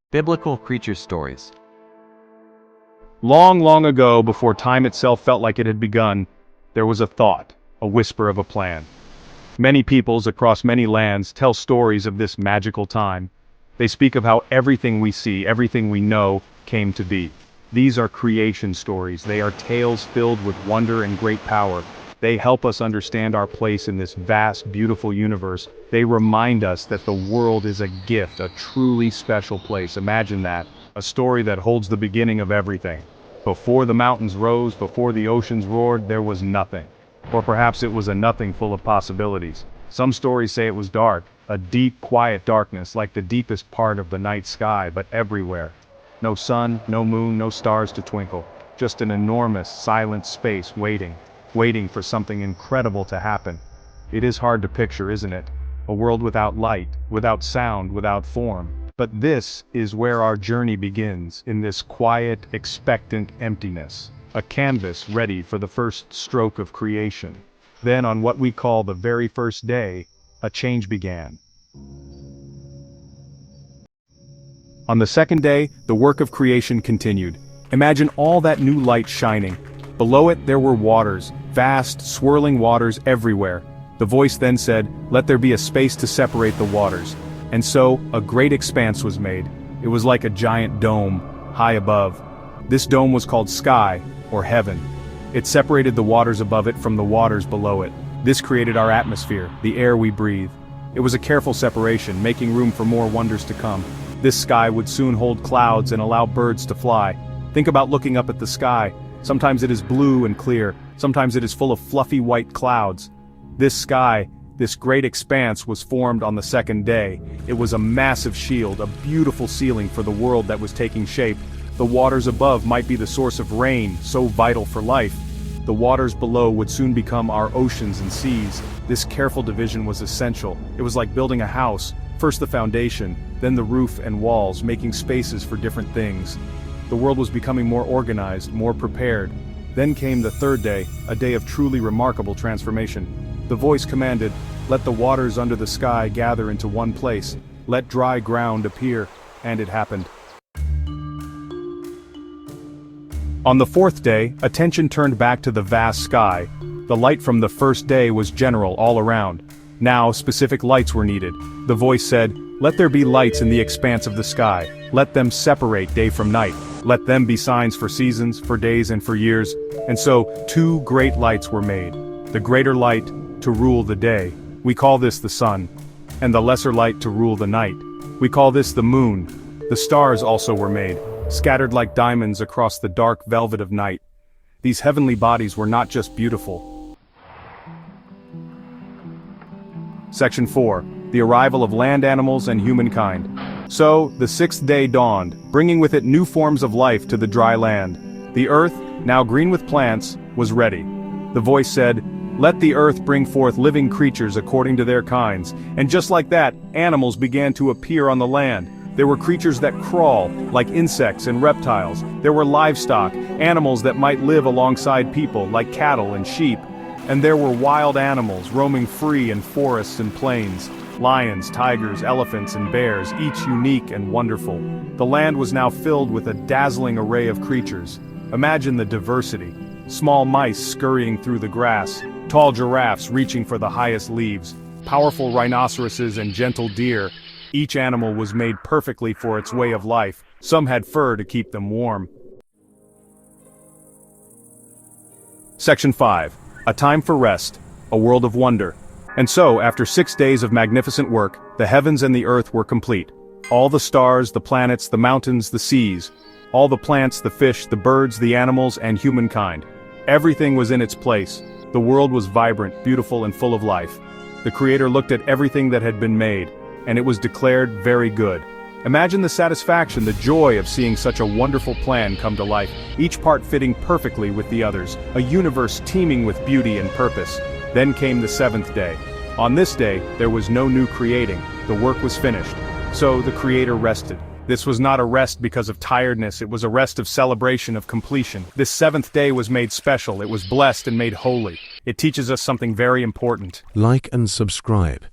Biblical creature stories. Long, long ago, before time itself felt like it had begun, there was a thought, a whisper of a plan. Many peoples across many lands tell stories of this magical time. They speak of how everything we see, everything we know, came to be. These are creation stories. They are tales filled with wonder and great power. They help us understand our place in this vast, beautiful universe. They remind us that the world is a gift, a truly special place. Imagine that. A story that holds the beginning of everything. Before the mountains rose, before the oceans roared, there was nothing. Or perhaps it was a nothing full of possibilities. Some stories say it was dark, a deep, quiet darkness like the deepest part of the night sky, but everywhere. No sun, no moon, no stars to twinkle. Just an enormous, silent space waiting for something incredible to happen. It is hard to picture, isn't it? A world without light, without sound, without form. But this is where our journey begins, in this quiet, expectant emptiness. A canvas ready for the first stroke of creation. Then on what we call the very first day, a change began. On the second day, the work of creation continued. Imagine all that new light shining. Below it there were waters, vast, swirling waters everywhere. The voice then said, "Let there be a space to separate the waters." And so, a great expanse was made. It was like a giant dome, high above. This dome was called sky, or heaven. It separated the waters above it from the waters below it. This created our atmosphere, the air we breathe. It was a careful separation, making room for more wonders to come. This sky would soon hold clouds and allow birds to fly. Think about looking up at the sky. Sometimes it is blue and clear, sometimes it is full of fluffy white clouds. This sky, this great expanse, was formed on the second day. It was a massive shield, a beautiful ceiling for the world that was taking shape. The waters above might be the source of rain, so vital for life. The waters below would soon become our oceans and seas. This careful division was essential. It was like building a house, first the foundation, then the roof and walls, making spaces for different things. The world was becoming more organized, more prepared. Then came the third day, a day of truly remarkable transformation. The voice commanded, "Let the waters under the sky gather into one place. Let dry ground appear." And it happened. On the fourth day, attention turned back to the vast sky. The light from the first day was general all around. Now, specific lights were needed. The voice said, "Let there be lights in the expanse of the sky. Let them separate day from night. Let them be signs for seasons, for days, and for years." And so, two great lights were made. The greater light, to rule the day. We call this the sun. And the lesser light to rule the night. We call this the moon. The stars also were made, scattered like diamonds across the dark velvet of night. These heavenly bodies were not just beautiful. Section 4. The arrival of land animals and humankind. So, the sixth day dawned, bringing with it new forms of life to the dry land. The earth, now green with plants, was ready. The voice said, "Let the earth bring forth living creatures according to their kinds." And just like that, animals began to appear on the land. There were creatures that crawl, like insects and reptiles. There were livestock, animals that might live alongside people, like cattle and sheep. And there were wild animals roaming free in forests and plains. Lions, tigers, elephants, and bears, each unique and wonderful. The land was now filled with a dazzling array of creatures. Imagine the diversity. Small mice scurrying through the grass, tall giraffes reaching for the highest leaves, powerful rhinoceroses and gentle deer. Each animal was made perfectly for its way of life. Some had fur to keep them warm. Section 5. A time for rest, a world of wonder. And so, after 6 days of magnificent work, the heavens and the earth were complete. All the stars, the planets, the mountains, the seas. All the plants, the fish, the birds, the animals, and humankind. Everything was in its place. The world was vibrant, beautiful, and full of life. The Creator looked at everything that had been made, and it was declared very good. Imagine the satisfaction, the joy of seeing such a wonderful plan come to life, each part fitting perfectly with the others, a universe teeming with beauty and purpose. Then came the seventh day. On this day, there was no new creating, the work was finished. So the Creator rested. This was not a rest because of tiredness, it was a rest of celebration of completion. This seventh day was made special, it was blessed and made holy. It teaches us something very important. Like and subscribe.